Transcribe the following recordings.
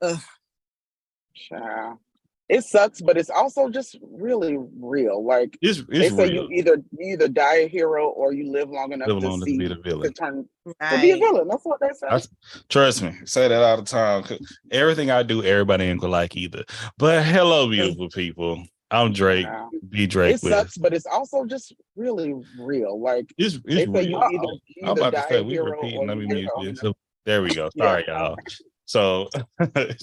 Ugh. Child. It sucks, but it's also just really real. Like It's they say, real. you either die a hero or you live long enough Live to alone to be the villain. be a Right. villain. That's what they say. Trust me, say that all the time. 'Cause everything I do, everybody ain't gonna like either. But hello, beautiful people. I'm Drake. Child. Be Drake It with. sucks, but it's also just really real. Like It's they say, real. you I'm either about to die say a we hero repeating. or Let you me live mute long this. enough. So there we go. Yeah. Sorry, y'all. So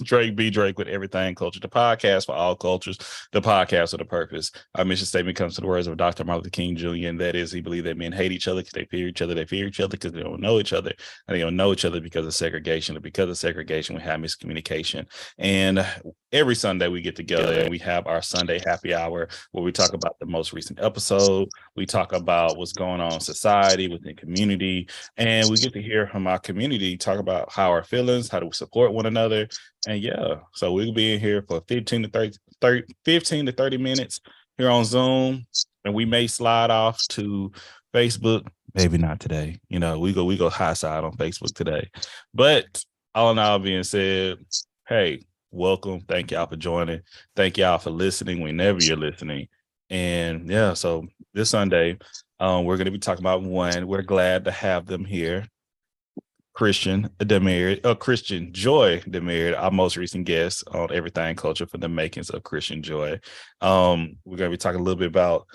Drake be Drake with everything culture, the podcast for all cultures, the podcast with a purpose. Our mission statement comes to the words of Dr. Martin Luther King Jr., and that is he believed that men hate each other because they fear each other. They fear each other because they don't know each other, and they don't know each other because of segregation. And because of segregation, we have miscommunication. And every Sunday we get together and we have our Sunday happy hour where we talk about the most recent episode. We talk about what's going on in society, within community, and we get to hear from our community talk about how our feelings, how do we support one another. And yeah, so we'll be in here for 15 to 30 minutes here on Zoom, and we may slide off to Facebook. Maybe not today. We go high side on Facebook today. But all in all being said, hey, welcome. Thank y'all for joining. Thank y'all for listening whenever you're listening. And yeah, so this Sunday, we're going to be talking about one. We're glad to have them here. Christian Joy Demary, our most recent guest on Everything Culture for the makings of Christian Joy. We're going to be talking a little bit about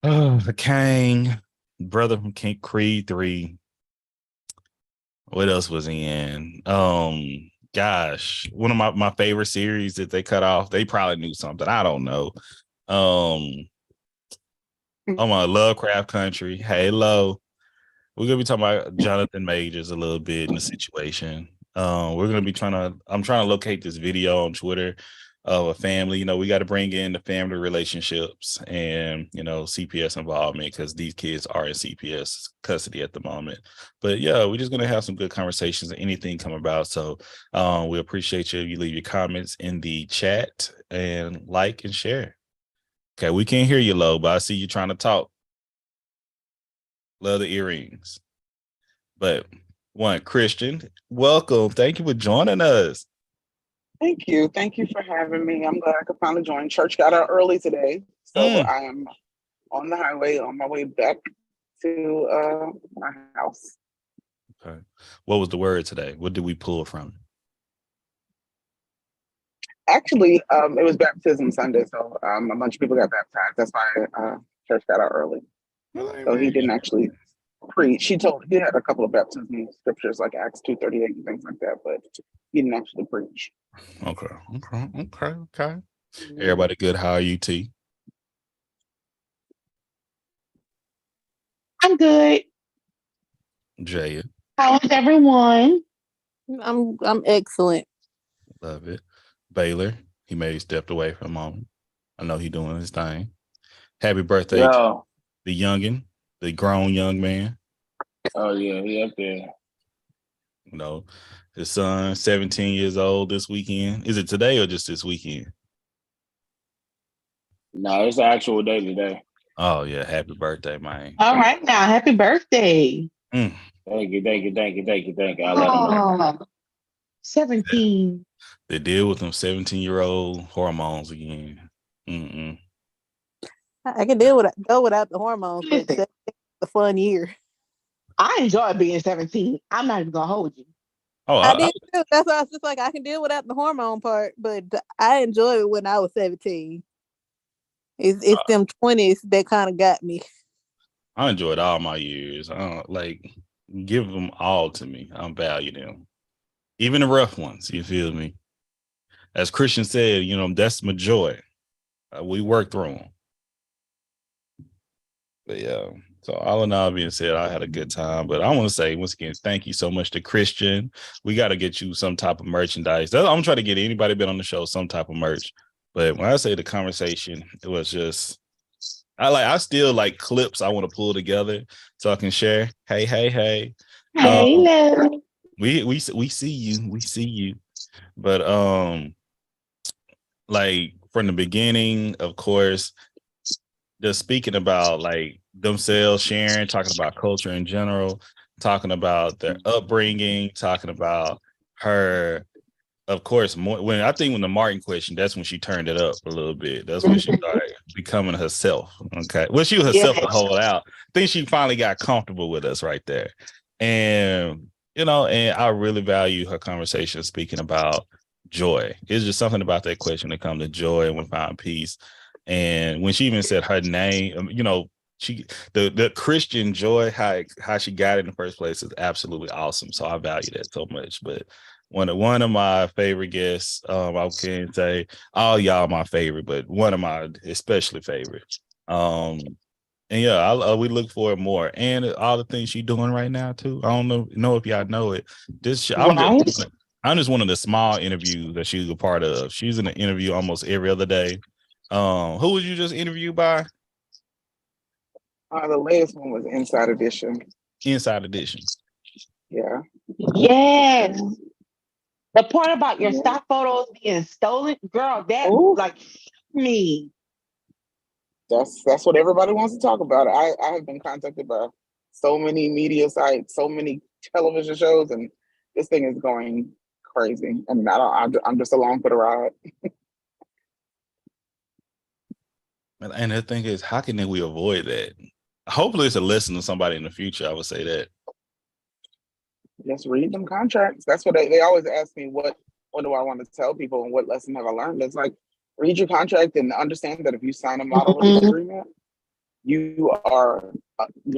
the Kang, brother from King Creed 3. What else was he in? Gosh, one of my favorite series that they cut off. They probably knew something. I don't know. My Lovecraft Country, Halo. We're gonna be talking about Jonathan Majors a little bit in the situation. I'm trying to locate this video on Twitter of a family. We got to bring in the family relationships and CPS involvement because these kids are in CPS custody at the moment. But yeah, we're just gonna have some good conversations and anything come about. So we appreciate you. You leave your comments in the chat and like and share. Okay, we can't hear you, Lo, but I see you trying to talk. Love the earrings. But Christian, welcome. Thank you for joining us. Thank you. Thank you for having me. I'm glad I could finally join. Church got out early today. So I am on the highway on my way back to my house. Okay. What was the word today? What did we pull from? Actually, it was baptism Sunday. So a bunch of people got baptized. That's why church got out early. So he didn't actually preach. He had a couple of baptism scriptures like Acts 2:38 and things like that, but he didn't actually preach. Okay. Everybody good? How are you, T? I'm good. Jaya. How is everyone? I'm excellent. Love it. Baylor, he may have stepped away for a moment. I know he doing his thing. Happy birthday to the youngin', the grown young man. Oh yeah, he up there. His son, 17 years old this weekend. Is it today or just this weekend? No, it's the actual day today. Oh yeah, happy birthday, man. All right now, happy birthday. Thank you. I love him. 17. They deal with them 17-year-old hormones again. I can go without the hormones, but it's a fun year. I enjoy being 17. I'm not even gonna hold you. Oh, I did too. That's why I was just like, I can deal without the hormone part, but I enjoyed it when I was 17. It's them 20s that kind of got me. I enjoyed all my years. Give them all to me. I value them, even the rough ones. You feel me? As Christian said, that's my joy. We work through them. But yeah. So all in all being said, I had a good time. But I want to say once again, thank you so much to Christian. We got to get you some type of merchandise. I'm trying to get anybody been on the show some type of merch. But when I say the conversation, it was just I still like clips I want to pull together so I can share. Hey. Hey, we see you. We see you. But from the beginning, of course, just speaking about themselves, sharing, talking about culture in general, talking about their upbringing, talking about her of course, more when the Martin question, that's when she turned it up a little bit. That's when she started becoming herself. Okay. Well, she was herself to hold out. I think she finally got comfortable with us right there. And and I really value her conversation speaking about joy. It's just something about that question that comes to joy and we find peace. And when she even said her name, she the Christian joy, how she got it in the first place is absolutely awesome. So I value that so much. But one of my favorite guests, I can't say all y'all my favorite, but one of my especially favorite. And yeah, we look for it more, and all the things she's doing right now too. I don't know if y'all know it. I'm just one of the small interviews that she's a part of. She's in an interview almost every other day. Who was you just interviewed by? The latest one was Inside Edition. Inside Edition. Yeah. Yes. The part about your stock photos being stolen, girl, that like me. That's what everybody wants to talk about. I have been contacted by so many media sites, so many television shows, and this thing is going crazy. And I'm just along for the ride. And the thing is, how can we avoid that? Hopefully, it's a lesson to somebody in the future. I would say that. Just read them contracts. That's what they always ask me. What do I want to tell people, and what lesson have I learned? It's like, read your contract and understand that if you sign a model release agreement, you're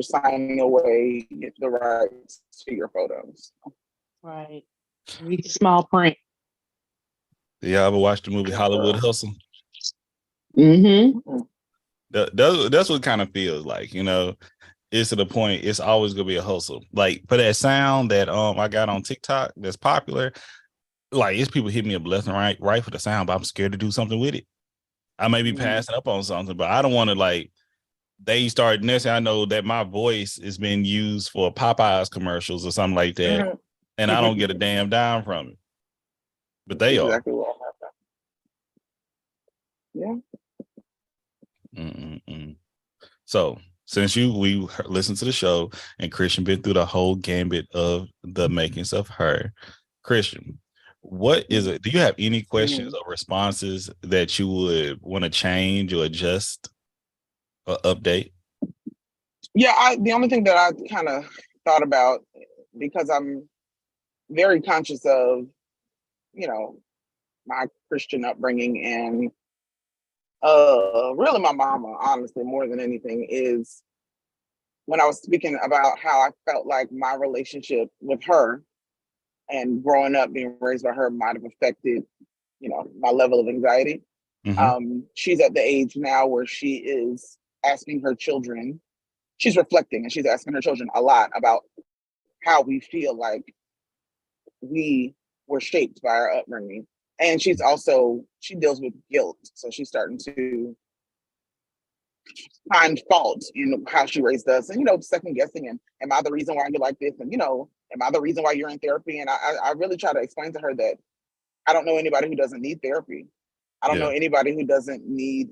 signing away the rights to your photos. Right. Read the small print. Yeah, I ever watched the movie Hollywood Hustle? Mm-hmm. That's what it kind of feels like, it's to the point it's always gonna be a hustle. Like for that sound that I got on TikTok that's popular, like it's people hit me up left and right for the sound, but I'm scared to do something with it. I may be passing up on something, but I don't want to they start next thing I know that my voice is being used for Popeyes commercials or something like that, and I don't get a damn dime from it. But they are. Exactly what happened. Yeah. So since we listened to the show and Christian been through the whole gambit of the makings of her, Christian, what is it? Do you have any questions or responses that you would want to change or adjust or update? Yeah, the only thing that I kind of thought about, because I'm very conscious of, my Christian upbringing and really my mama, honestly, more than anything, is when I was speaking about how I felt like my relationship with her and growing up, being raised by her, might have affected, my level of anxiety. She's at the age now where she is asking her children, she's reflecting and she's asking her children a lot about how we feel like we were shaped by our upbringing. And she deals with guilt. So she's starting to find fault in how she raised us and, second guessing. And am I the reason why you're like this? And, am I the reason why you're in therapy? And I really try to explain to her that I don't know anybody who doesn't need therapy. I don't know anybody who doesn't need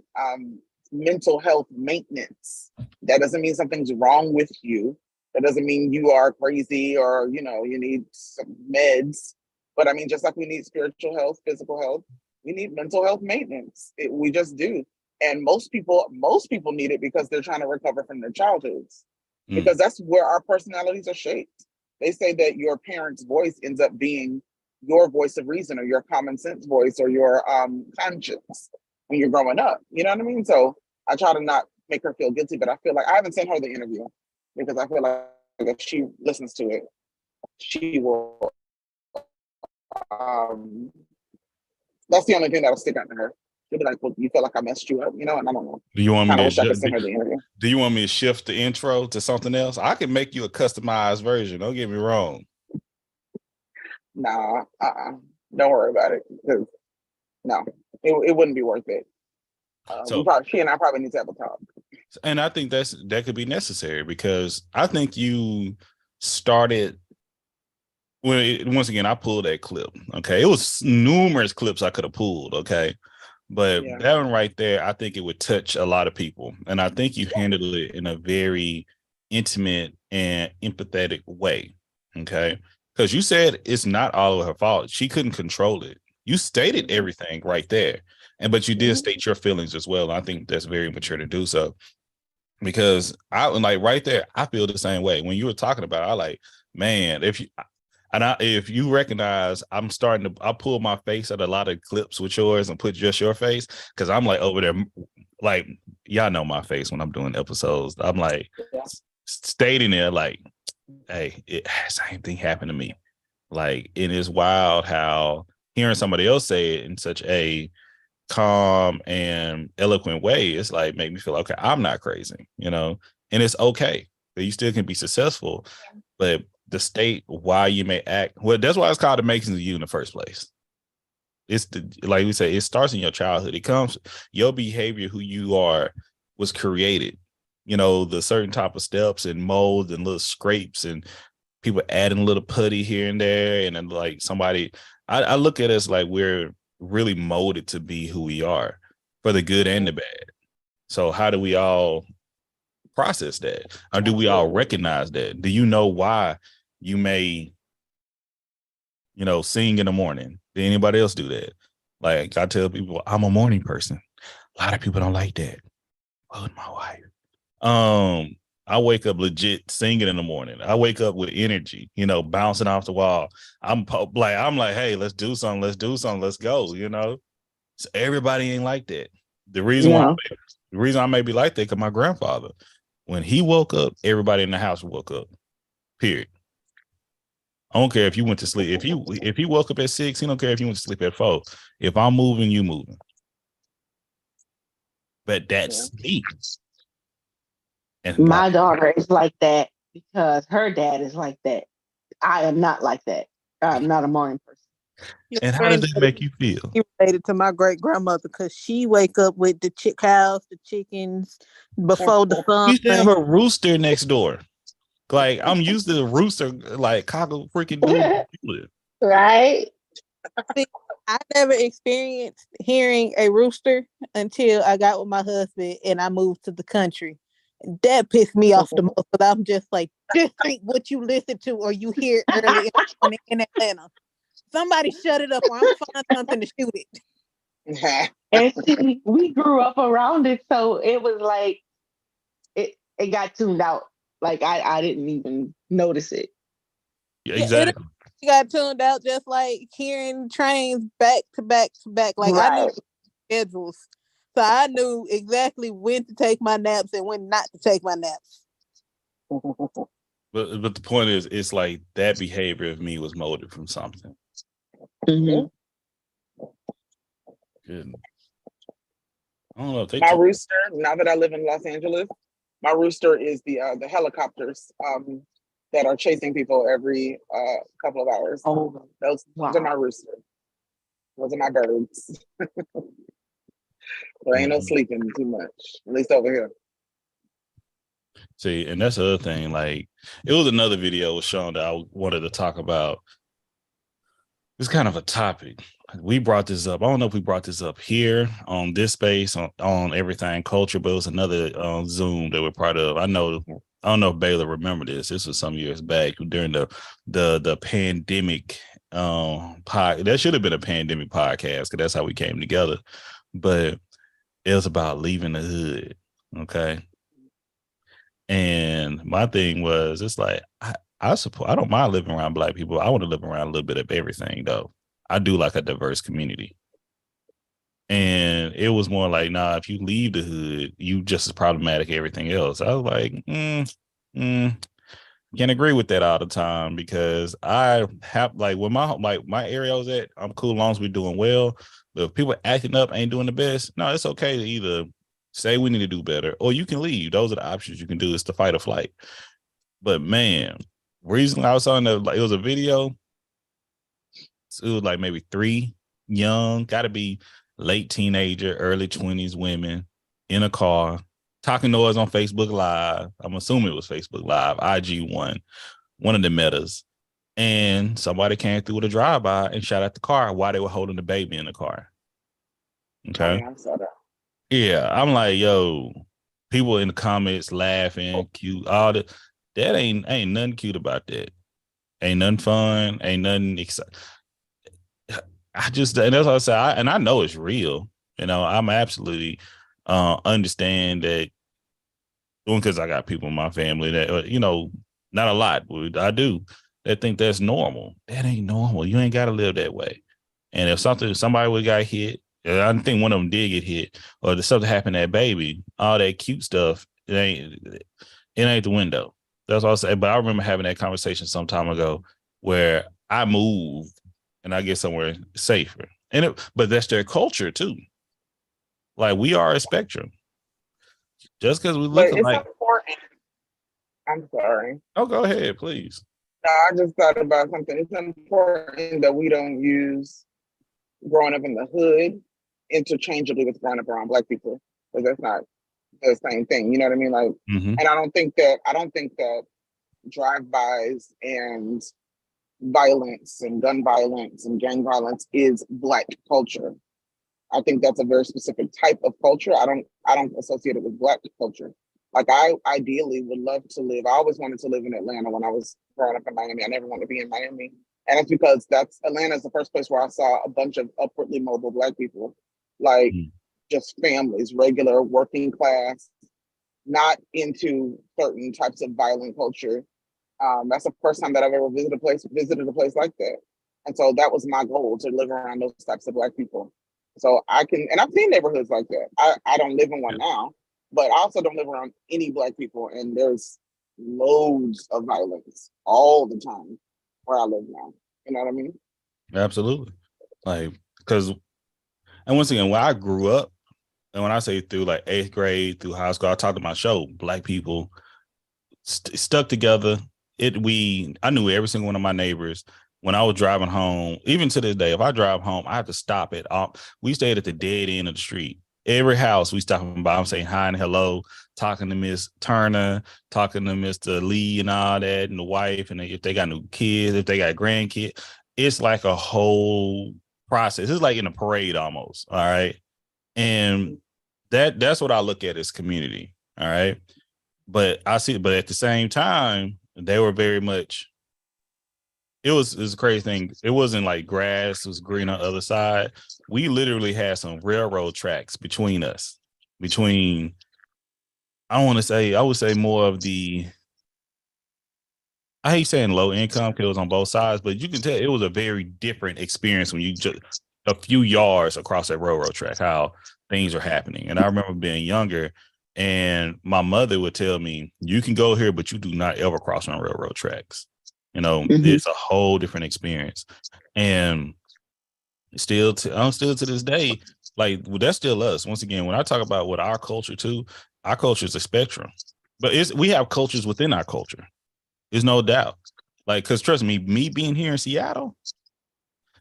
mental health maintenance. That doesn't mean something's wrong with you. That doesn't mean you are crazy or, you need some meds. But I mean, just like we need spiritual health, physical health, we need mental health maintenance. We just do. And most people need it because they're trying to recover from their childhoods, because that's where our personalities are shaped. They say that your parents' voice ends up being your voice of reason or your common sense voice or your conscience when you're growing up. You know what I mean? So I try to not make her feel guilty, but I feel like I haven't sent her the interview because I feel like if she listens to it, she will. That's the only thing that'll stick out to her. She'll be like, "Well, you feel like I messed you up, and I don't know." Do you want me to send her the interview? Do you want me to shift the intro to something else? I can make you a customized version. Don't get me wrong. Nah, don't worry about it. Because no, it wouldn't be worth it. She and I probably need to have a talk. And I think that could be necessary because I think you started. Once again, I pulled that clip. Okay, it was numerous clips I could have pulled. Okay, but that one right there, I think it would touch a lot of people, and I think you handled it in a very intimate and empathetic way. Okay, because you said it's not all of her fault. She couldn't control it. You stated everything right there. But you did state your feelings as well. I think that's very mature to do so. Because I like right there, I feel the same way. When you were talking about it, I like, man, if you recognize I pull my face at a lot of clips with yours and put just your face, because I'm like over there, like y'all know my face when I'm doing episodes. I'm like stating there like, hey, same thing happened to me. Like, it is wild how hearing somebody else say it in such a calm and eloquent way, it's like make me feel okay, I'm not crazy, and it's okay. But you still can be successful. But the state why you may act, well, that's why it's called the makings of you in the first place. It's like we say, it starts in your childhood. It comes, your behavior, who you are, was created. The certain type of steps and molds and little scrapes and people adding a little putty here and there, and then like somebody, I look at us like we're really molded to be who we are, for the good and the bad. So how do we all process that? Or do we all recognize that? Do you know why you may, sing in the morning? Did anybody else do that? Like, I tell people I'm a morning person. A lot of people don't like that. Oh, my wife. I wake up legit singing in the morning. I wake up with energy, bouncing off the wall. I'm like, hey, let's do something. Let's go. So everybody ain't like that. The reason I may be like that, because my grandfather, when he woke up, everybody in the house woke up. Period. I don't care if you went to sleep. If he woke up at 6, he don't care if you went to sleep at 4. If I'm moving, you moving. But that's me. And my daughter is like that because her dad is like that. I am not like that. I'm not a morning person. And how does that make you feel? He related to my great grandmother because she wake up with the cows, the chickens before the sun. We used to have a rooster next door. Like, I'm used to the rooster, like cockle freaking dude. Right. See, I never experienced hearing a rooster until I got with my husband and I moved to the country. That pissed me off the most, but I'm just like, this ain't what you listen to or you hear early in the morning in Atlanta. Somebody shut it up or I'm find something to shoot it. And see, we grew up around it, so it was like it got tuned out. Like I didn't even notice it. Yeah, exactly. It got tuned out just like hearing trains back to back to back. Like right. I knew schedules. So I knew exactly when to take my naps and when not to take my naps. But the point is, it's like that behavior of me was molded from something. Mm-hmm. Good. I don't know. My rooster, now that I live in Los Angeles, my rooster is the helicopters that are chasing people every couple of hours. Oh, those are my rooster. Those are my birds. There ain't no sleeping too much, at least over here. See, and that's the other thing. Like, it was another video was shown that I wanted to talk about. It's kind of a topic. We brought this up. I don't know if we brought this up here on this space on Everything Culture, but it was another Zoom that we're part of. I don't know if Baylor remember this. This was some years back during the pandemic that should have been a pandemic podcast, because that's how we came together. But it was about leaving the hood. Okay. And my thing was, it's like, I don't mind living around Black people. I want to live around a little bit of everything, though. I do like a diverse community. And it was more like, nah, if you leave the hood, you just as problematic as everything else. I was like, can't agree with that all the time, because I have, like, when my area I was at, I'm cool as long as we're doing well. But if people acting up, ain't doing the best, no, it's okay to either say we need to do better, or you can leave. Those are the options you can do, is to fight or flight. But man, recently I was on it was a video. It was like maybe 3 young, gotta be late teenager, early 20s women in a car, talking noise on Facebook Live. I'm assuming it was Facebook Live, IG1, one of the metas. And somebody came through with a drive-by and shot at the car while they were holding the baby in the car. Okay. Oh, yeah, I saw that. Yeah, I'm like, yo, people in the comments laughing, cute, all that. That ain't nothing cute about that. Ain't nothing fun. Ain't nothing exciting. and that's what I say. And I know it's real. I'm absolutely understand that because I got people in my family that, not a lot, but I do, that think that's normal. That ain't normal. You ain't got to live that way. And if somebody would got hit, I think one of them did get hit, or something happened to that baby, all that cute stuff, it ain't the window. That's what I say. But I remember having that conversation some time ago where I moved and I get somewhere safer. But that's their culture too. Like, we are a spectrum. Just because we look But it's alike. important. I'm sorry. Oh, go ahead, please. No, I just thought about something. It's important that we don't use growing up in the hood interchangeably with growing up around Black people, because that's not the same thing. You know what I mean? Like, Mm-hmm. and I don't think that drive-bys and violence and gun violence and gang violence is Black culture. I think that's a very specific type of culture. I don't associate it with Black culture. Like, I ideally would love to live. I always wanted to live in Atlanta when I was growing up in Miami. I never wanted to be in Miami. And it's because Atlanta is the first place where I saw a bunch of upwardly mobile Black people, like just families, regular working class, not into certain types of violent culture. That's the first time that I've ever visited a place like that. And so that was my goal, to live around those types of Black people. So I've seen neighborhoods like that. I don't live in one now, but I also don't live around any Black people. And there's loads of violence all the time where I live now. You know what I mean? Absolutely. Like, because, and once again, when I grew up, and when I say through like 8th grade through high school, I talked to my show, Black people stuck together. I knew every single one of my neighbors. When I was driving home, even to this day, if I drive home, I have to stop it. We stayed at the dead end of the street. Every house we stopping by, I'm saying hi and hello, talking to Miss Turner, talking to Mr. Lee and all that, and the wife, and if they got new kids, if they got grandkids. It's like a whole process. It's like in a parade almost. All right. And that's what I look at as community. All right. But at the same time, they were very much, it was a crazy thing. It wasn't like grass was green on the other side. We literally had some railroad tracks between us. I would say more of the, I hate saying low income because it was on both sides, but you can tell it was a very different experience when you just a few yards across that railroad track, how things are happening. And I remember being younger, and my mother would tell me, you can go here, but you do not ever cross on railroad tracks. It's a whole different experience. And still to this day, like, that's still us. Once again, when I talk about what our culture too, our culture is a spectrum, but we have cultures within our culture. There's no doubt. Like, because trust me being here in Seattle,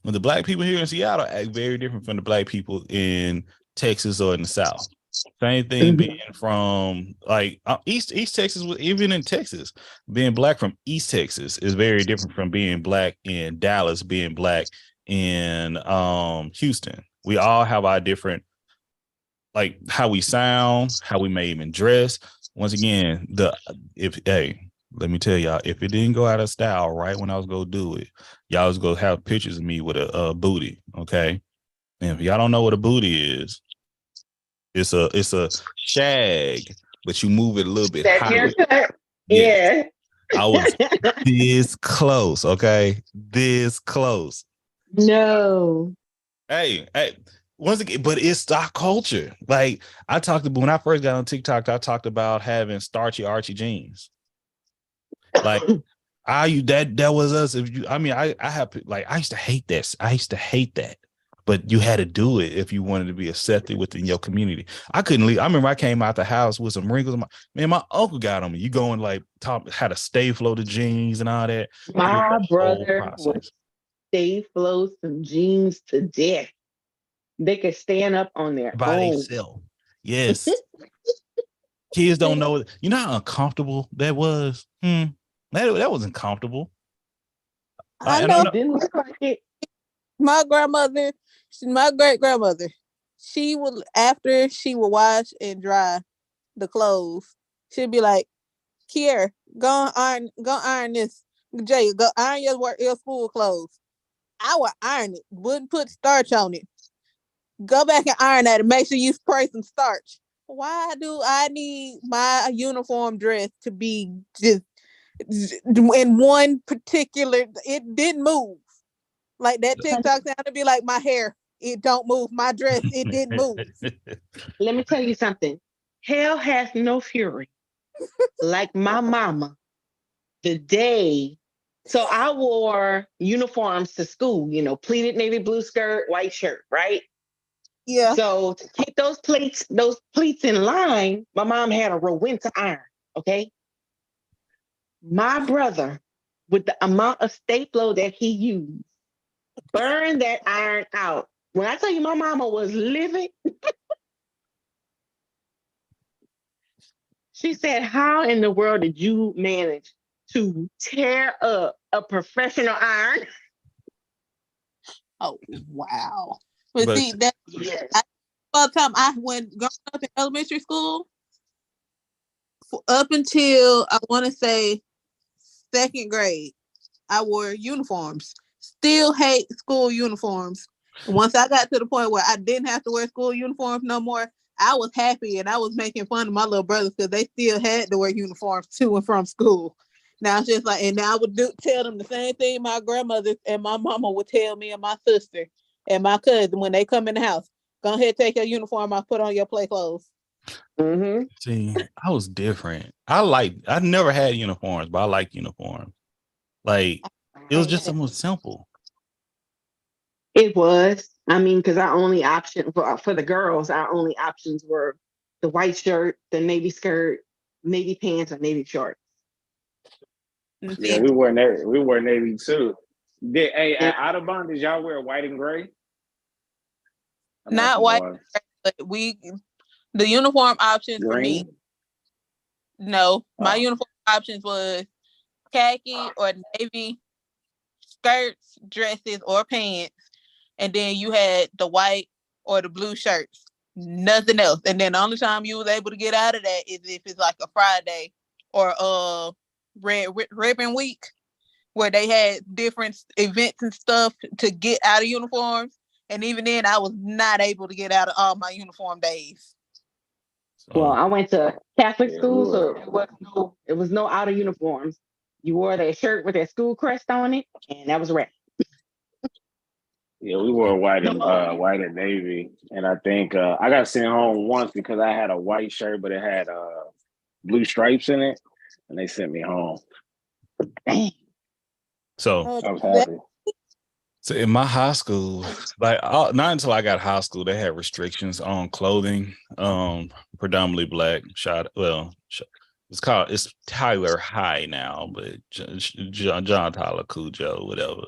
when the Black people here in Seattle act very different from the Black people in Texas or in the South. Same thing being from like East Texas, even in Texas, being Black from East Texas is very different from being Black in Dallas, being Black in Houston. We all have our different, like, how we sound, how we may even dress. Once again, let me tell y'all, if it didn't go out of style right when I was going to do it, y'all was going to have pictures of me with a booty, okay? And if y'all don't know what a booty is, it's a shag, but you move it a little bit higher. Yeah. I was this close, okay? This close. No. Hey, once again, but it's stock culture. Like, when I first got on TikTok, I talked about having starchy Archie jeans. Like, that was us. I used to hate this. I used to hate that. But you had to do it if you wanted to be accepted within your community. I couldn't leave. I remember I came out the house with some wrinkles. My uncle got on me. You going like had a stay floated jeans and all that. My brother would stay float some jeans to death. They could stand up on their by own. themselves. Yes. Kids don't know. You know how uncomfortable that was? That wasn't comfortable. I know. Didn't look like it. My grandmother, my great grandmother, she would, after she would wash and dry the clothes, she'd be like, "Kier, go iron this. Jay, go iron your school clothes." I would iron it, wouldn't put starch on it. Go back and iron that and make sure you spray some starch. Why do I need my uniform dress to be just in one particular? It didn't move. Like that TikTok sound to be like my hair. It don't move. My dress, it didn't move. Let me tell you something. Hell has no fury. Like my mama, the day. So I wore uniforms to school, pleated navy blue skirt, white shirt, right? Yeah. So to keep those pleats in line, my mom had a Rowenta iron. Okay. My brother, with the amount of stapler that he used, burned that iron out. When I tell you my mama was livid, she said, "How in the world did you manage to tear up a professional iron?" Oh wow! But see that yes. all the time I went growing up in elementary school, up until I want to say second grade, I wore uniforms. Still hate school uniforms. Once I got to the point where I didn't have to wear school uniforms no more, I was happy, and I was making fun of my little brothers because they still had to wear uniforms to and from school. Now it's just like, and now I would tell them the same thing my grandmother and my mama would tell me and my sister and my cousin when they come in the house. Go ahead, take your uniform off, put on your play clothes. Mm-hmm. See, I was different. I never had uniforms, but I like uniforms. Like, it was just almost simple. It was. I mean, because our only option for the girls, our only options were the white shirt, the navy skirt, navy pants, or navy shorts. Yeah, we wore navy too. At Audubon, did y'all wear white and gray? Not white, but the uniform options for me. No, my uniform options was khaki or navy skirts, dresses, or pants, and then you had the white or the blue shirts. Nothing else. And then the only time you was able to get out of that is if it's like a Friday or Red Ribbon Week, where they had different events and stuff to get out of uniforms. And even then, I was not able to get out of all my uniform days. Well, I went to Catholic school, so it was no out of uniforms. You wore that shirt with that school crest on it, and that was a wrap. Yeah, we wore white and navy, and I think I got sent home once because I had a white shirt, but it had blue stripes in it, and they sent me home. Dang. So I was happy. So in my high school, not until I got high school, they had restrictions on clothing. Predominantly black. It's Tyler High now, but John Tyler Cujo, whatever.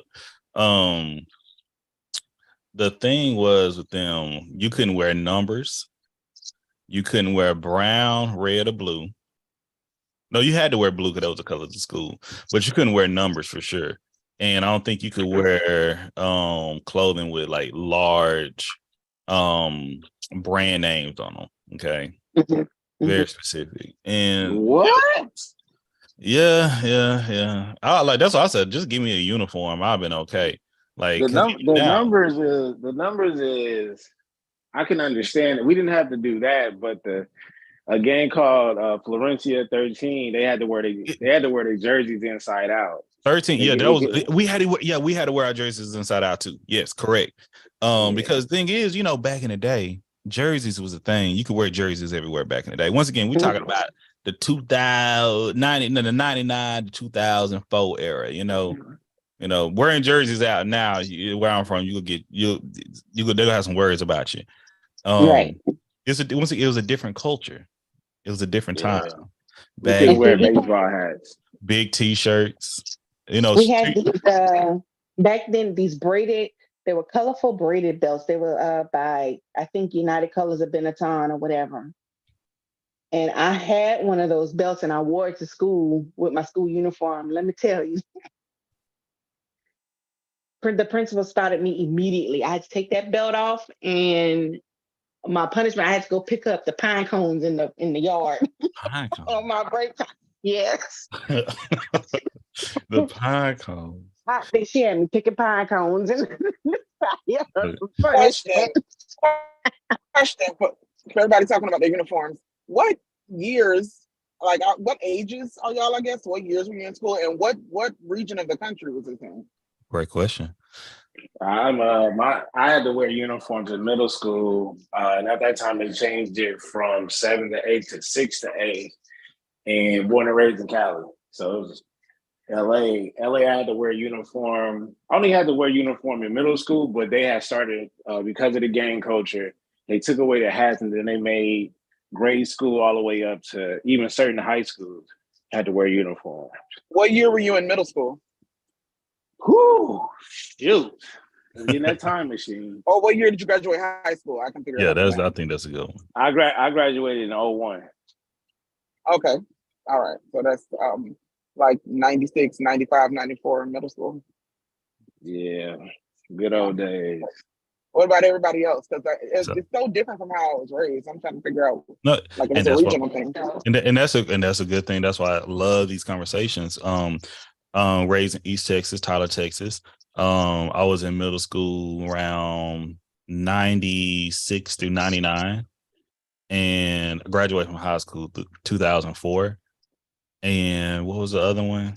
The thing was with them, you couldn't wear numbers. You couldn't wear brown, red, or blue. No, you had to wear blue because that was the colors of school, but you couldn't wear numbers for sure. And I don't think you could wear clothing with like large brand names on them. Okay. Mm-hmm. Very specific. And what? Yeah. That's what I said. Just give me a uniform. I've been okay. Like the numbers is I can understand it. We didn't have to do that, but a game called Florencia 13, they had to wear their jerseys inside out. 13, we had to wear our jerseys inside out too. Yes, correct. Because the thing is, back in the day, jerseys was a thing. You could wear jerseys everywhere back in the day. Once again, we're talking about the 99 to 2004 era. Wearing jerseys out now, where I'm from, they'll have some words about you. Right. It was a different culture. It was a different time. We could wear baseball hats, big T-shirts. We had these back then. These braided, they were colorful braided belts. They were by I think United Colors of Benetton or whatever. And I had one of those belts, and I wore it to school with my school uniform. Let me tell you, the principal spotted me immediately. I had to take that belt off, and my punishment, I had to go pick up the pine cones in the yard on my break time. Yes. The pine cones. I think she had me picking pine cones and yeah, Question. Question for everybody talking about their uniforms. What years, like what ages are y'all, I guess? What years were you in school, and what region of the country was this in? Great question. I had to wear uniforms in middle school, and at that time they changed it from 7 to 8 to 6 to 8, and born and raised in Cali. So it was LA. I had to wear a uniform. I only had to wear uniform in middle school, but they had started because of the gang culture. They took away the hats, and then they made grade school all the way up to even certain high schools had to wear uniform. What year were you in middle school? Whoo, shoot. In that time machine. Or what year did you graduate high school? I can figure it out. I think that's a good one. I graduated in 01. Okay. All right. So that's like 96, 95, 94 in middle school. Yeah. Good old days. What about everybody else? Because it's so different from how I was raised. I'm trying to figure out like it's a regional thing. And that's a good thing. That's why I love these conversations. Raised in East Texas, Tyler, Texas. I was in middle school around 96 through 99, and I graduated from high school 2004. And what was the other one?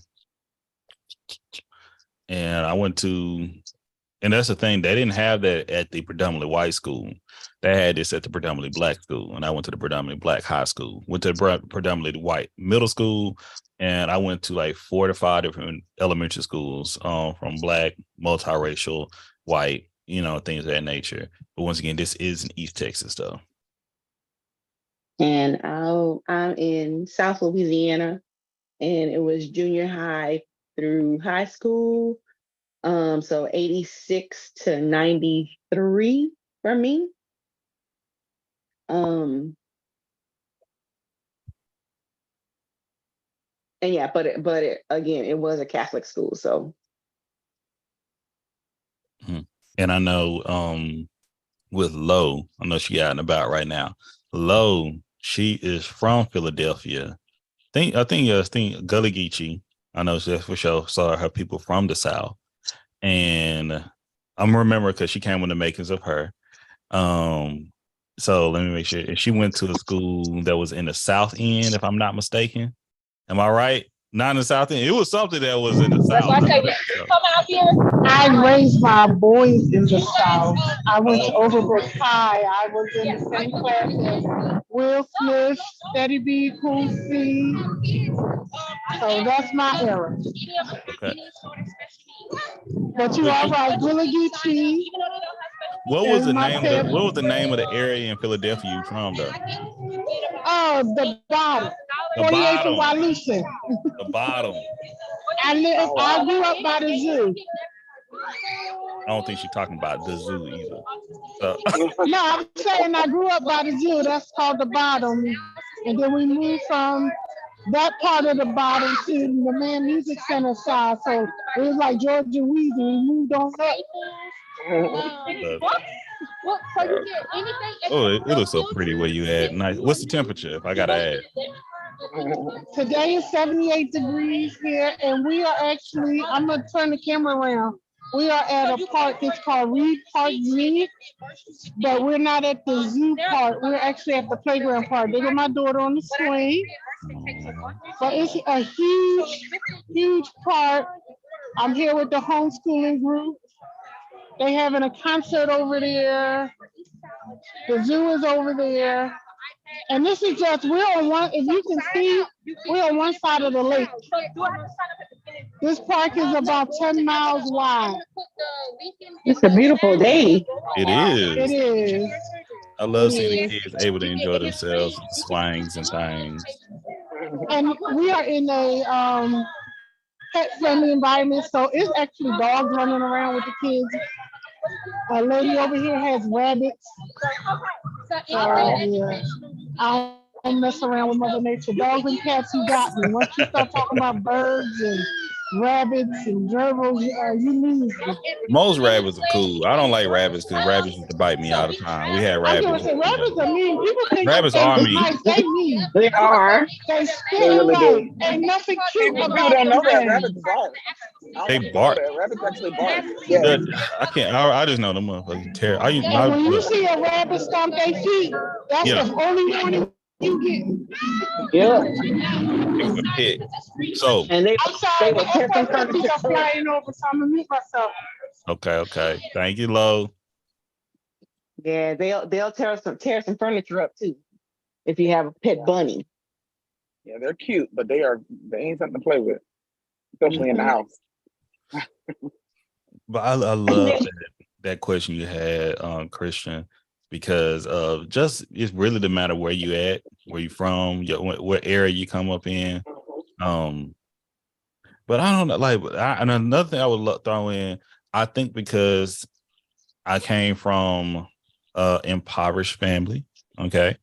And I went to, and that's the thing, they didn't have that at the predominantly white school. They had this at the predominantly black school, and I went to the predominantly black high school. Went to the predominantly white middle school, and I went to like 4 to 5 different elementary schools from black, multiracial, white, things of that nature. But once again, this is in East Texas, though. And I'm in South Louisiana, and it was junior high through high school. So 86 to 93 for me. And yeah, but again, it was a Catholic school, so. And I know with Lo, I know she out and about right now. Lo, she is from Philadelphia. I think Gullah Geechee. I know that's for sure. Saw her people from the South, and I'm remember because she came with the makings of her. So let me make sure. She went to a school that was in the South End, if I'm not mistaken. Am I right? Not in the South End. It was something that was in the South. Come out here. I raised my boys in the South. I went to Overbrook High. I was in the same class as Will Smith, Steady B, Cool C. So that's my era. Okay. But you are right, Gullah Geechee. What was the name of the area in Philadelphia you from, though? Oh, the bottom. The 48 to bottom. Walisha. The bottom. I grew up by the zoo. I don't think she's talking about the zoo either. No, I'm saying I grew up by the zoo. That's called the bottom. And then we moved from that part of the bottom to the Man Music Center side. So it was like Georgia Weezy. We moved on up. It looks so pretty where you at. Nice. What's the temperature, if I gotta add? Today is 78 degrees here, and we are actually, I'm gonna turn the camera around. We are at a park, it's called Reed Park Zoo, but we're not at the zoo part. We're actually at the playground part. They got my daughter on the swing, but it's a huge park. I'm here with the homeschooling group. They having a concert over there. The zoo is over there. And this is just, we're on one, if you can see, we're on one side of the lake. This park is about 10 miles wide. It's a beautiful day. It is. It is. I love seeing the kids able to enjoy themselves, swangs and things. And we are in a pet-friendly environment, so it's actually dogs running around with the kids. A lady over here has rabbits. Yeah. I don't mess around with Mother Nature. Dogs and cats, you got me. Once you start talking about birds and rabbits and gerbils, you lose me. Most rabbits are cool. I don't like rabbits because rabbits used to bite me all the time. We had rabbits. I was gonna say, rabbits are mean. People think rabbits are mean. They mean. They are. They spit really right. Ain't nothing cute about people don't know that them. rabbits are. I They don't bark. know that. Rabbits actually bark. Yeah. I can't. I just know them motherfucking terror. I use And when you my see a rabbit stomp their feet, that's Yeah. the only warning you get. Yeah. it was a pit. So And they I'm sorry, will tear some FFPs are furniture. flying over, so I'm gonna mute myself. okay. Thank you, Lo. Yeah, they'll tear some furniture up too if you have a pet bunny. Yeah, they're cute, but they ain't something to play with, especially in the house. But I love that question you had, Christian, because of just it's really the matter where you at, where you from, what area you come up in. But I don't know, like, and another thing I would throw in, I think because I came from impoverished family, okay,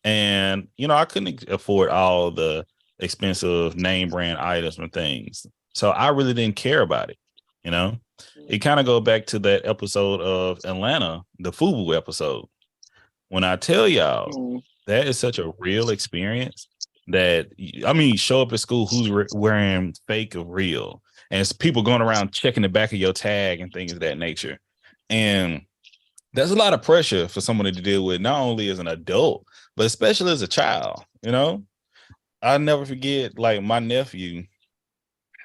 and I couldn't afford all the expensive name brand items and things, so I really didn't care about it. It kind of go back to that episode of Atlanta, the FUBU episode. When I tell y'all that is such a real experience that, I mean, show up at school, who's wearing fake or real, and it's people going around checking the back of your tag and things of that nature. And that's a lot of pressure for someone to deal with, not only as an adult, but especially as a child. I'll never forget, like, my nephew.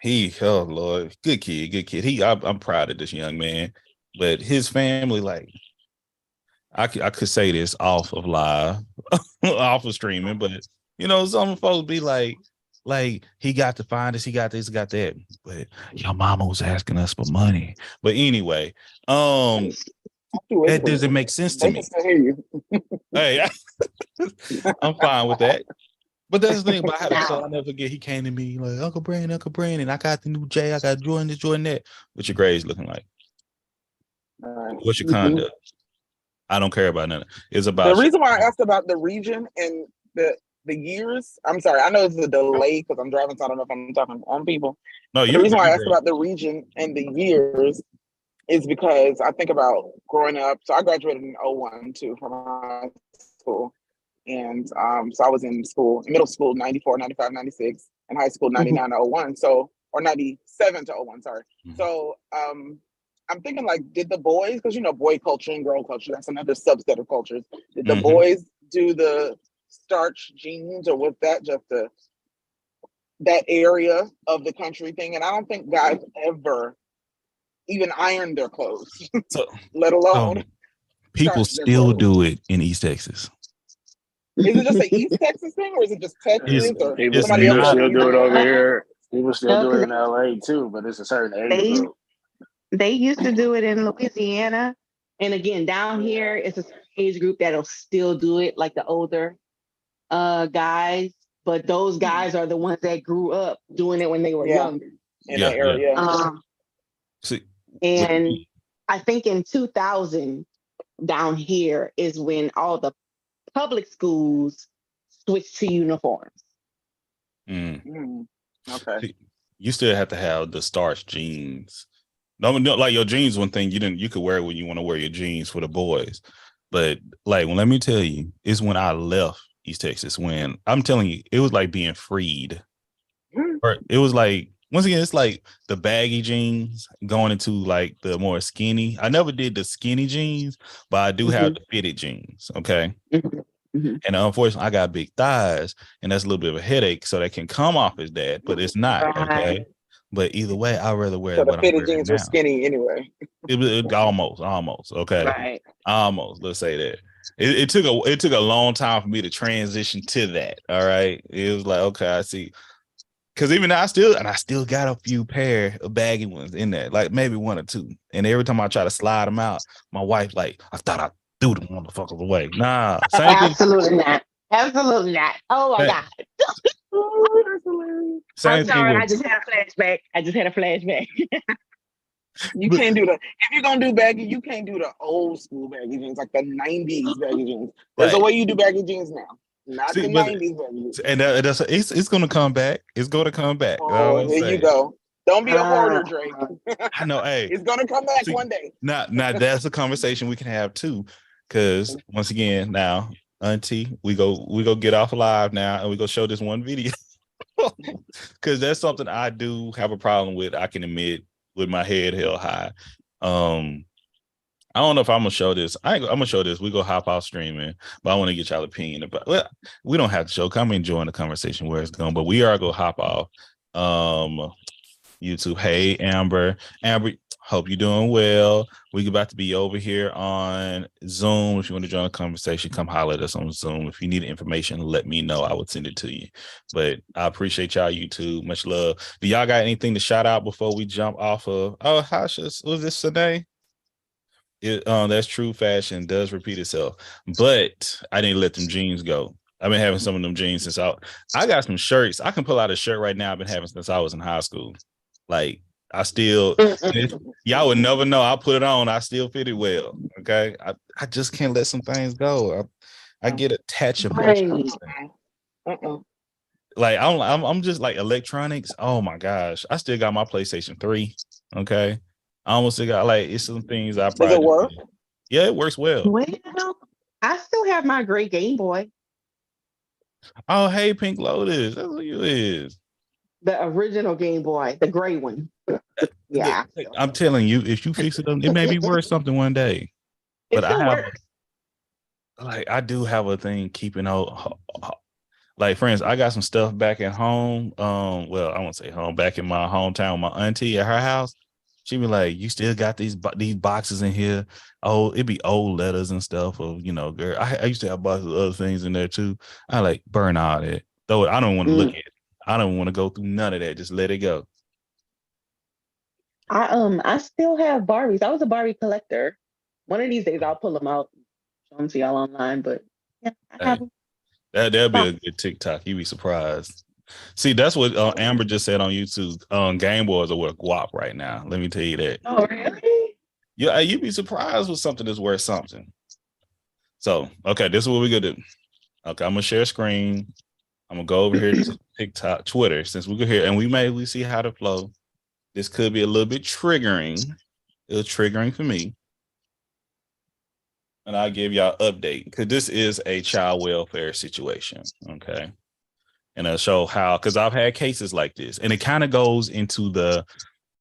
Oh Lord, good kid. I'm proud of this young man, but his family, like, I could say this off of live, off of streaming, but some folks be like he got to find this, he got this, got that, but your mama was asking us for money. But anyway, that doesn't make sense to me. Hey, I'm fine with that. But that's the thing about how I'll never forget. He came to me like, Uncle Brandon, I got the new J, I got Jordan this, Jordan that. What's your grades looking like? What's your conduct? I don't care about nothing. It's about the reason why I asked about the region and the years. I'm sorry, I know it's a delay because I'm driving, so I don't know if I'm talking on people. No, the reason why I asked about the region and the years is because I think about growing up. So I graduated in 01 too from high school. And so I was in middle school, 94, 95, 96, and high school, 99 to 01. So, or 97 to 01, sorry. Mm-hmm. So I'm thinking, like, did the boys, because, boy culture and girl culture, that's another subset of cultures. Did the boys do the starch jeans, or was that just that area of the country thing? And I don't think guys ever even ironed their clothes, so, let alone. People still do it in East Texas. Is it just an East Texas thing, or is it just Texas? Or people still do it over here. People still do it in LA too, but it's a certain age group. They used to do it in Louisiana, and again down here, it's a age group that'll still do it, like the older guys. But those guys are the ones that grew up doing it when they were younger. In that area. And I think in 2000 down here is when all the public schools switched to uniforms. Okay. You still have to have the starch jeans. No, like your jeans, one thing you could wear when you want to wear your jeans for the boys. But like, let me tell you, it's when I left East Texas, when I'm telling you, it was like being freed. Or it was like, once again, it's like the baggy jeans going into like the more skinny. I never did the skinny jeans, but I do have the fitted jeans. Okay. And unfortunately, I got big thighs, and that's a little bit of a headache. So that can come off as that, but it's not. Okay. But either way, I'd rather wear so the fitted jeans are skinny anyway. It almost. Okay. Right. Almost. Let's say that. It took a long time for me to transition to that. All right. It was like, okay, I see. Because even now I still got a few pair of baggy ones in there, like maybe one or two. And every time I try to slide them out, my wife like, I thought I threw them motherfuckers away. Nah, absolutely not. Absolutely not. Oh my God. I'm sorry, I just had a flashback. You can't do the, if you're gonna do baggy, you can't do the old school baggy jeans, like the 90s baggy jeans. There's a way you do baggy jeans now. Not the 90s baggy jeans. And it's gonna come back. It's gonna come back. Oh, there you go. Don't be a hoarder, Drake. I know, hey. It's gonna come back one day. Now that's a conversation we can have too. Cause once again, now, Auntie, we go get off live now and we go show this one video. because that's something I do have a problem with. I can admit, with my head held high. I don't know if I'm gonna show this. I'm gonna show this. We go hop out streaming, but I want to get y'all opinion about. Well, we don't have to show. I'm enjoying the conversation where it's going, but we are gonna hop off. YouTube. Hey, Amber. Amber, hope you're doing well. We're about to be over here on Zoom. If you want to join the conversation, come holler at us on Zoom. If you need information, let me know. I would send it to you. But I appreciate y'all, YouTube. Much love. Do y'all got anything to shout out before we jump off of? Oh, was this today? That's true. Fashion does repeat itself, but I didn't let them jeans go. I've been having some of them jeans since I got some shirts. I can pull out a shirt right now I've been having since I was in high school. Like, I still, y'all would never know. I put it on. I still fit it well. Okay. I just can't let some things go. I get attached. Like, I'm just like electronics. Oh my gosh. I still got my PlayStation 3. Okay. I almost still got, like, it's some things I probably. Does it work? Yeah, it works well. Well, I still have my gray Game Boy. Oh, hey, Pink Lotus. That's who you is. The original Game Boy, the gray one. Yeah. I'm telling you, if you fix it, it may be worth something one day. But I do have a thing keeping out. Like, friends, I got some stuff back at home. Well, I won't say home, back in my hometown, my auntie at her house. She be like, you still got these boxes in here. Oh, it'd be old letters and stuff of, girl. I used to have boxes of other things in there too. I like burn all that. Though I don't want to look at it. I don't want to go through none of that. Just let it go. I still have Barbies. I was a Barbie collector. One of these days I'll pull them out, show them to y'all online. But yeah, I have them. That'll be a good TikTok. You'd be surprised. See, that's what Amber just said on YouTube. Game Boys are worth guap right now. Let me tell you that. Oh, really? Yeah, you'd be surprised with something that's worth something. So, okay, this is what we're gonna do. Okay, I'm gonna share screen. I'm gonna go over here to TikTok, Twitter, since we go here, and we see how to flow. This could be a little bit triggering. It was triggering for me. And I'll give y'all an update, because this is a child welfare situation. Okay. And I'll show how, because I've had cases like this, and it kind of goes into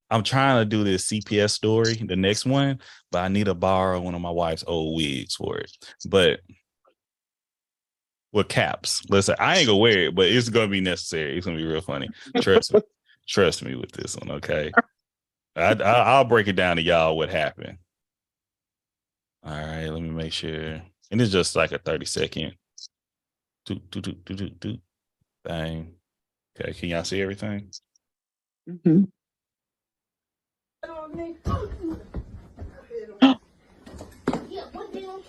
I'm trying to do this CPS story, the next one, but I need to borrow one of my wife's old wigs for it. But with caps, listen, I ain't gonna wear it, but it's gonna be necessary. It's gonna be real funny. Trust me with this one, okay? I'll break it down to y'all what happened. All right, let me make sure. And it's just like a 30-second. Bang. Okay, can y'all see everything? Mm-hmm. One day on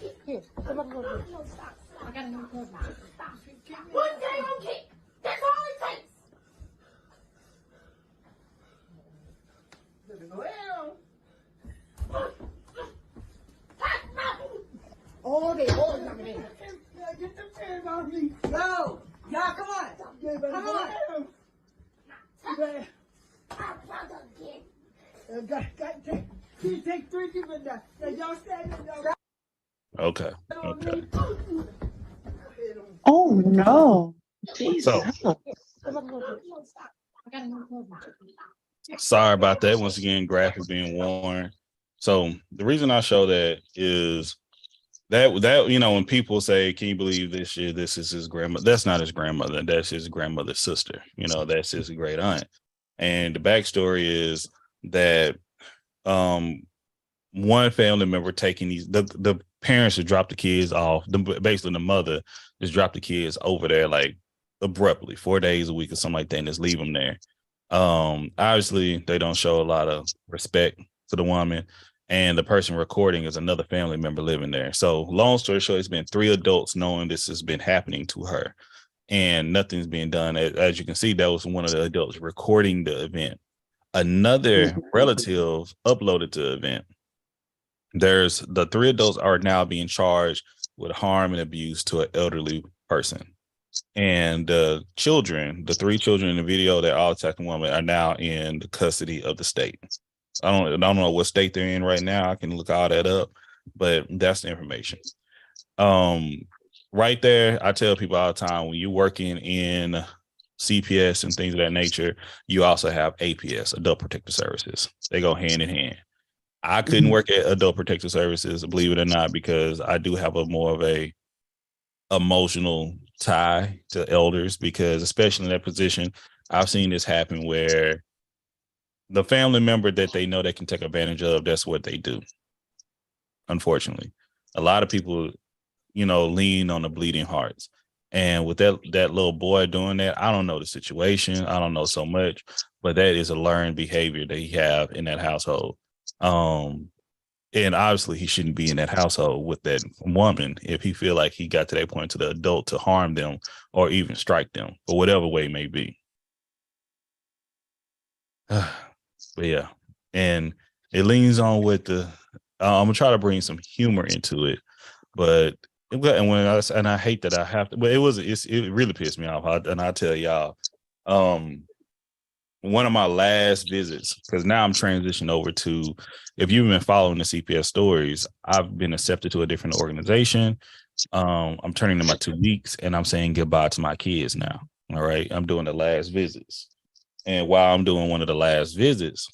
kick. That's all it takes. All day, all day. Get them hands on me. Yo, y'all, come on. Come on. Take 3 people now. Y'all stand up. Okay. Oh no. Jesus. So, sorry about that. Once again, graphic being worn. So the reason I show that is that when people say, "Can you believe this year? This is his grandmother." That's not his grandmother. That's his grandmother's sister. That's his great aunt. And the backstory is that one family member taking the parents to drop the kids off. Basically, the mother just dropped the kids over there like abruptly, 4 days a week or something like that, and just leave them there. Obviously, they don't show a lot of respect to the woman, and the person recording is another family member living there. So, long story short, it's been 3 adults knowing this has been happening to her, and nothing's being done. As you can see, that was one of the adults recording the event. Another relative uploaded to the event. There's the 3 adults are now being charged with harm and abuse to an elderly person. And the 3 children in the video that all attacking women are now in the custody of the state. I don't know what state they're in right now. I can look all that up, but that's the information. Right there, I tell people all the time, when you're working in CPS and things of that nature, you also have APS, Adult Protective Services. They go hand in hand. I couldn't work at Adult Protective Services, believe it or not, because I do have a more of a emotional tie to elders, because especially in that position, I've seen this happen where the family member that they know they can take advantage of, that's what they do. Unfortunately, a lot of people, lean on the bleeding hearts. And with that little boy doing that, I don't know the situation. I don't know so much, but that is a learned behavior that he have in that household. And obviously he shouldn't be in that household with that woman if he feel like he got to that point to the adult to harm them or even strike them or whatever way it may be. But yeah, and it leans on with the, I'm gonna try to bring some humor into it, but and I hate that I have to, but it really pissed me off. And I tell y'all, one of my last visits, because now I'm transitioning over to, if you've been following the CPS stories, I've been accepted to a different organization. I'm turning in my 2 weeks and I'm saying goodbye to my kids now. All right. I'm doing the last visits. And while I'm doing one of the last visits,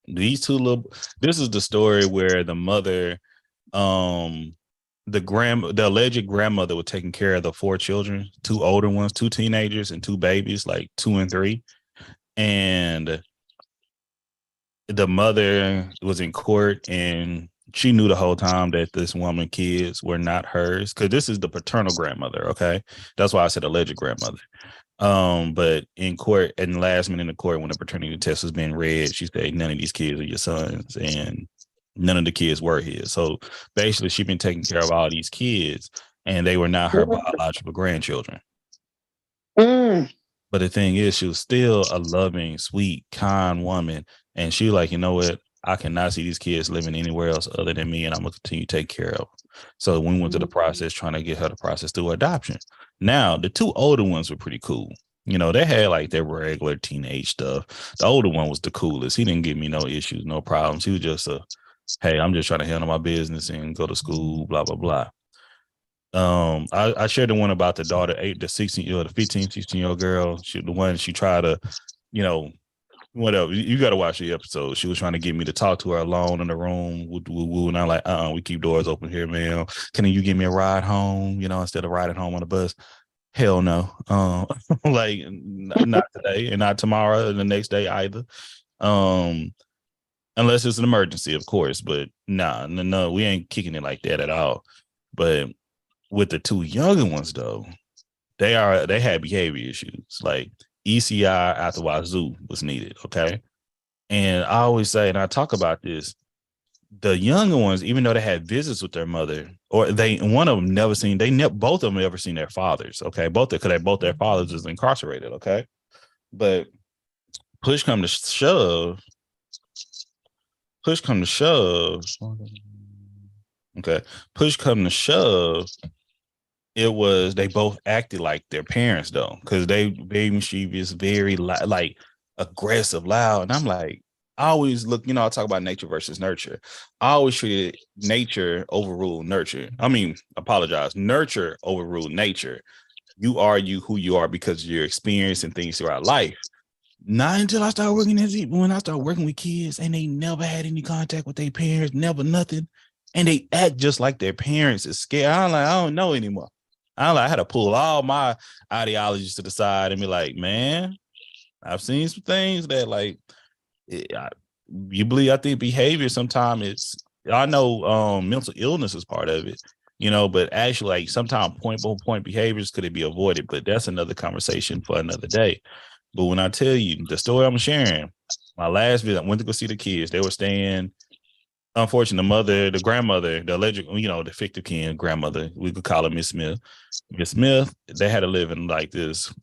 this is the story where the mother, the alleged grandmother was taking care of the 4 children, 2 older ones, 2 teenagers and 2 babies, like 2 and 3. And the mother was in court and she knew the whole time that this woman kids were not hers, because this is the paternal grandmother. Okay. That's why I said alleged grandmother. But in court, and last minute in the court, when the paternity test was being read, she said none of these kids are your sons and none of the kids were his. So basically she'd been taking care of all these kids and they were not her biological grandchildren. But the thing is, she was still a loving, sweet, kind woman. And she was like, you know what? I cannot see these kids living anywhere else other than me, and I'm going to continue to take care of them. So we went through the process trying to get her to process through adoption. Now, the 2 older ones were pretty cool. They had like their regular teenage stuff. The older one was the coolest. He didn't give me no issues, no problems. He was just hey, I'm just trying to handle my business and go to school, blah, blah, blah. I shared the one about the daughter, the 15, 16-year-old girl. She tried to, whatever. You got to watch the episode. She was trying to get me to talk to her alone in the room. And I'm like, we keep doors open here, man. Can you give me a ride home, instead of riding home on the bus? Hell no. Like not today and not tomorrow and the next day either. Unless it's an emergency, of course. But no, we ain't kicking it like that at all. But with the 2 younger ones, though, they had behavior issues. Like ECI after Wazoo was needed. Okay. And I always say, and I talk about this, the younger ones, even though they had visits with their mother, or one of them both of them ever seen their fathers. Okay. Both their fathers was incarcerated. Okay. But push come to shove. Okay. Push come to shove. It was, they both acted like their parents though, because they baby mischievous, very like aggressive, loud. And I'm like, I always look, I talk about nature versus nurture. I always treated nature overruled nurture. Nurture overruled nature. You are who you are because of your experience and things throughout life. Not until I started working when I started working with kids and they never had any contact with their parents, never nothing. And they act just like their parents is scared. I'm like, I don't know anymore. I had to pull all my ideologies to the side and be like, man, I've seen some things that like, I think behavior sometimes I know mental illness is part of it, but actually like sometimes point behaviors could be avoided, but that's another conversation for another day. But when I tell you the story I'm sharing, my last visit, I went to go see the kids. They were staying. Unfortunately, the grandmother, the alleged, the fictive kin grandmother, we could call her Miss Smith. Miss Smith, they had to live in like this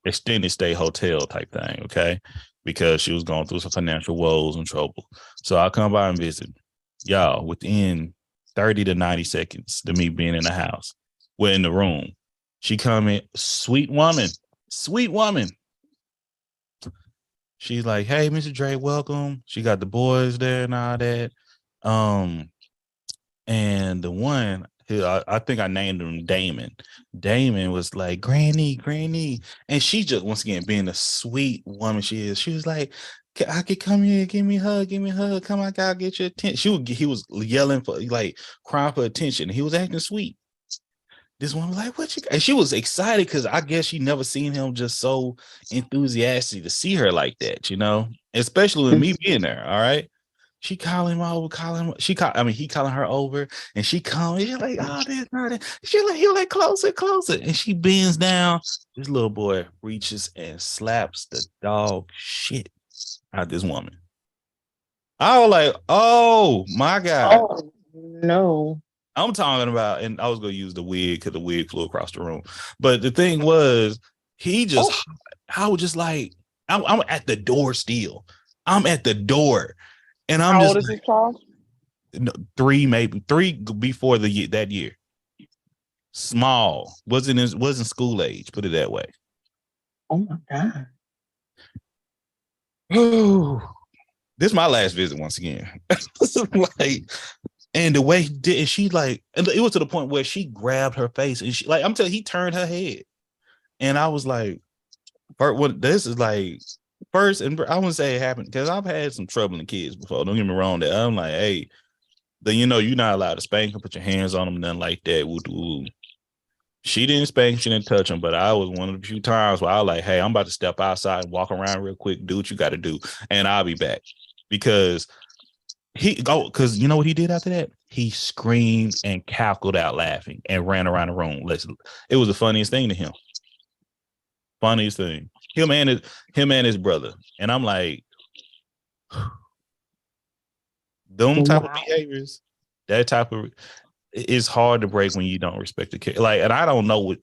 extended stay hotel type thing, okay? Because she was going through some financial woes and trouble. So I come by and visit. Y'all, within 30 to 90 seconds to me being in the house, we're in the room. She come in, sweet woman. She's like, hey, Mr. Dre, welcome. She got the boys there and all that. And the one, I think I named him Damon. Damon was like, Granny, and she just once again being the sweet woman she is. She was like, I could come here, give me a hug, come on, I'll get your attention. He was yelling for like crying for attention. He was acting sweet. This one was like, what you got? And she was excited because I guess she never seen him just so enthusiastic to see her like that, especially with me being there. All right. She calling him over, he calling her over, and she calling. She's like, oh, this, that. She like, he like closer, and she bends down. This little boy reaches and slaps the dog shit out this woman. I was like, oh my God. Oh no. I'm talking about, and I was gonna use the wig because the wig flew across the room. But the thing was, I was just like, I'm at the door still. I'm at the door. And I'm How just old is this child? 3 before that year. Small. Wasn't school age, put it that way. Oh my God. Oh, this is my last visit once again. Like, and the way she like, and it was to the point where she grabbed her face and she like, I'm telling you, he turned her head. And I was like, this is like first, and I wouldn't say it happened because I've had some troubling kids before. Don't get me wrong. That I'm like, hey, then you're not allowed to spank them, put your hands on them, nothing like that. Woo-doo. She didn't spank, she didn't touch him, but I was one of the few times where I was like, hey, I'm about to step outside and walk around real quick, do what you got to do, and I'll be back. Because you know what he did after that? He screamed and cackled out laughing and ran around the room. It was the funniest thing to him. Funniest thing. Him and his brother. And I'm like, them type of behaviors, that type of, it's hard to break when you don't respect the kid. Like, and I don't know,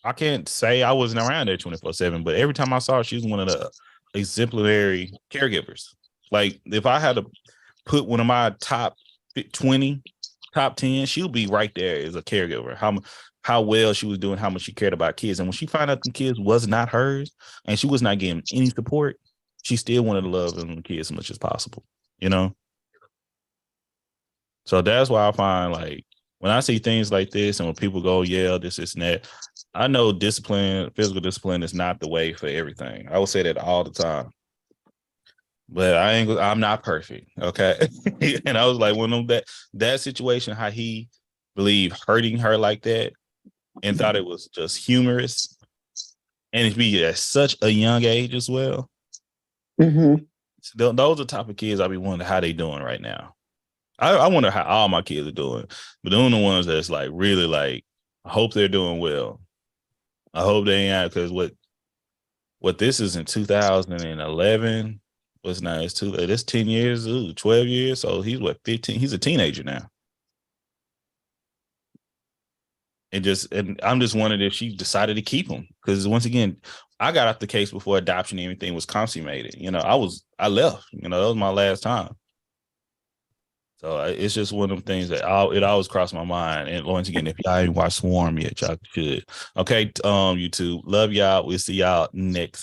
I can't say I wasn't around there 24/7, but every time I saw her, she was one of the exemplary caregivers. Like, if I had to put one of my top 20, top 10, she'll be right there as a caregiver. How well she was doing, how much she cared about kids. And when she found out the kids was not hers and she was not getting any support, she still wanted to love them kids as much as possible, So that's why I find, like, when I see things like this and when people go, yeah, this and that, I know physical discipline is not the way for everything. I will say that all the time. But I'm not perfect, okay? And I was like, when that situation, how he believed hurting her like that and thought it was just humorous, and it be at such a young age as well. Mm-hmm. So those are the type of kids I be wondering how they doing right now. I wonder how all my kids are doing, but they're the ones that's like really like, I hope they're doing well. I hope they ain't, because what this is in 2011 was nice too. That's 10 years, 12 years. So he's 15? He's a teenager now. And I'm just wondering if she decided to keep him, because once again, I got off the case before adoption and everything was consummated. I left. That was my last time. So it's just one of them things that it always crossed my mind. And once again, if y'all ain't watched Swarm yet, y'all should. Okay, YouTube, love y'all. We'll see y'all next